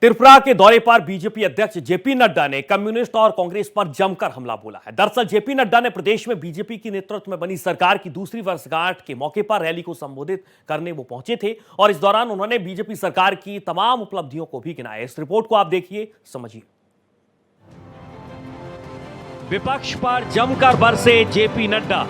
त्रिपुरा के दौरे पर बीजेपी अध्यक्ष जेपी नड्डा ने कम्युनिस्ट और कांग्रेस पर जमकर हमला बोला है। दरअसल जेपी नड्डा ने प्रदेश में बीजेपी की नेतृत्व में बनी सरकार की दूसरी वर्षगांठ के मौके पर रैली को संबोधित करने वो पहुंचे थे और इस दौरान उन्होंने बीजेपी सरकार की तमाम उपलब्धियों को भी गिनाया। इस रिपोर्ट को आप देखिए, समझिए। विपक्ष पर जमकर बरसे जेपी नड्डा,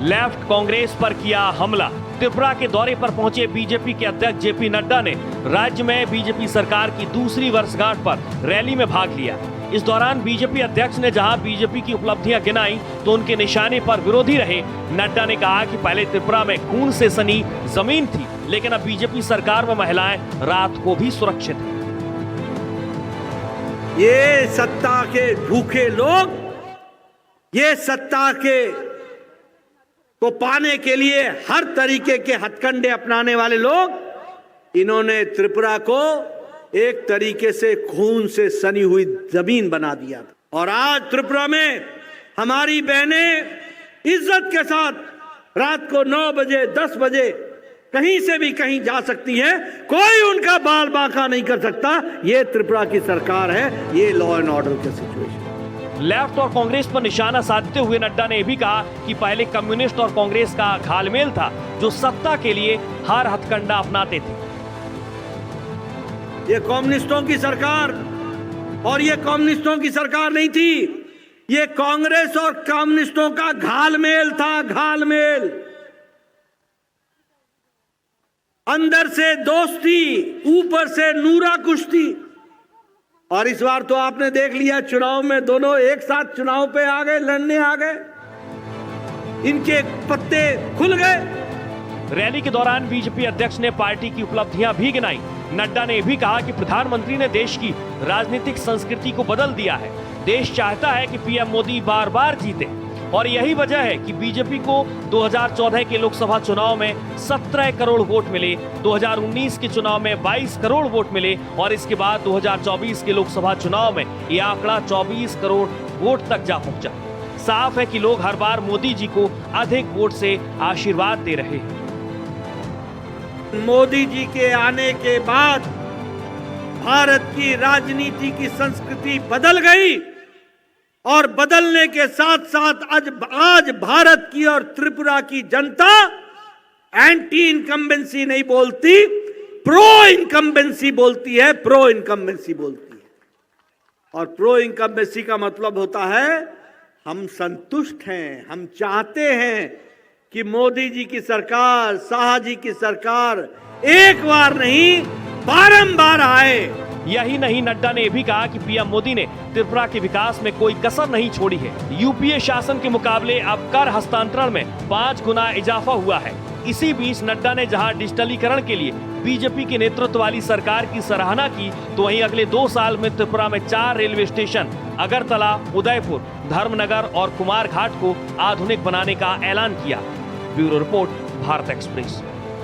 लेफ्ट कांग्रेस पर किया हमला। त्रिपुरा के दौरे पर पहुंचे बीजेपी के अध्यक्ष जेपी नड्डा ने राज्य में बीजेपी सरकार की दूसरी वर्षगांठ पर रैली में भाग लिया। इस दौरान बीजेपी अध्यक्ष ने जहां बीजेपी की उपलब्धियां गिनाई तो उनके निशाने पर विरोधी रहे। नड्डा ने कहा कि पहले त्रिपुरा में खून से सनी जमीन थी, लेकिन अब बीजेपी सरकार में महिलाएं रात को भी सुरक्षित हैं। ये सत्ता के भूखे लोग, ये सत्ता के को पाने के लिए हर तरीके के हथकंडे अपनाने वाले लोग, इन्होंने त्रिपुरा को एक तरीके से खून से सनी हुई जमीन बना दिया। और आज त्रिपुरा में हमारी बहनें इज्जत के साथ रात को 9 बजे 10 बजे कहीं से भी कहीं जा सकती हैं, कोई उनका बाल बांका नहीं कर सकता। ये त्रिपुरा की सरकार है, ये लॉ एंड ऑर्डर की सिचुएशन। लेफ्ट और कांग्रेस पर निशाना साधते हुए नड्डा ने भी कहा कि पहले कम्युनिस्ट और कांग्रेस का घालमेल था, जो सत्ता के लिए हर हथकंडा अपनाते थे। ये कम्युनिस्टों की सरकार और ये कम्युनिस्टों की सरकार नहीं थी, ये कांग्रेस और कम्युनिस्टों का घालमेल था, घालमेल। अंदर से दोस्ती, ऊपर से नूरा कुश्ती। और इस बार तो आपने देख लिया, चुनाव में दोनों एक साथ चुनाव पे आ गए, लड़ने आ गए, इनके पत्ते खुल गए। रैली के दौरान बीजेपी अध्यक्ष ने पार्टी की उपलब्धियां भी गिनाई। नड्डा ने भी कहा कि प्रधानमंत्री ने देश की राजनीतिक संस्कृति को बदल दिया है। देश चाहता है कि पीएम मोदी बार बार जीते और यही वजह है कि बीजेपी को 2014 के लोकसभा चुनाव में 17 करोड़ वोट मिले, 2019 के चुनाव में 22 करोड़ वोट मिले और इसके बाद 2024 के लोकसभा चुनाव में यह आंकड़ा 24 करोड़ वोट तक जा पहुंचा। साफ है कि लोग हर बार मोदी जी को अधिक वोट से आशीर्वाद दे रहे हैं। मोदी जी के आने के बाद भारत की राजनीति की संस्कृति बदल गई और बदलने के साथ साथ आज भारत की और त्रिपुरा की जनता एंटी इनकम्बेंसी नहीं बोलती, प्रो इनकम्बेंसी बोलती है, प्रो इनकम्बेंसी बोलती है। और प्रो इनकम्बेंसी का मतलब होता है हम संतुष्ट हैं, हम चाहते हैं कि मोदी जी की सरकार, शाह जी की सरकार एक बार नहीं बारंबार आए। यही नहीं, नड्डा ने भी कहा कि पीएम मोदी ने त्रिपुरा के विकास में कोई कसर नहीं छोड़ी है। यूपीए शासन के मुकाबले अब कर हस्तांतरण में 5 गुना इजाफा हुआ है। इसी बीच नड्डा ने जहां डिजिटलीकरण के लिए बीजेपी के नेतृत्व वाली सरकार की सराहना की, तो वहीं अगले 2 साल में त्रिपुरा में 4 रेलवे स्टेशन अगरतला, उदयपुर, धर्मनगर और कुमारघाट को आधुनिक बनाने का ऐलान किया। Bureau report, Bharat express.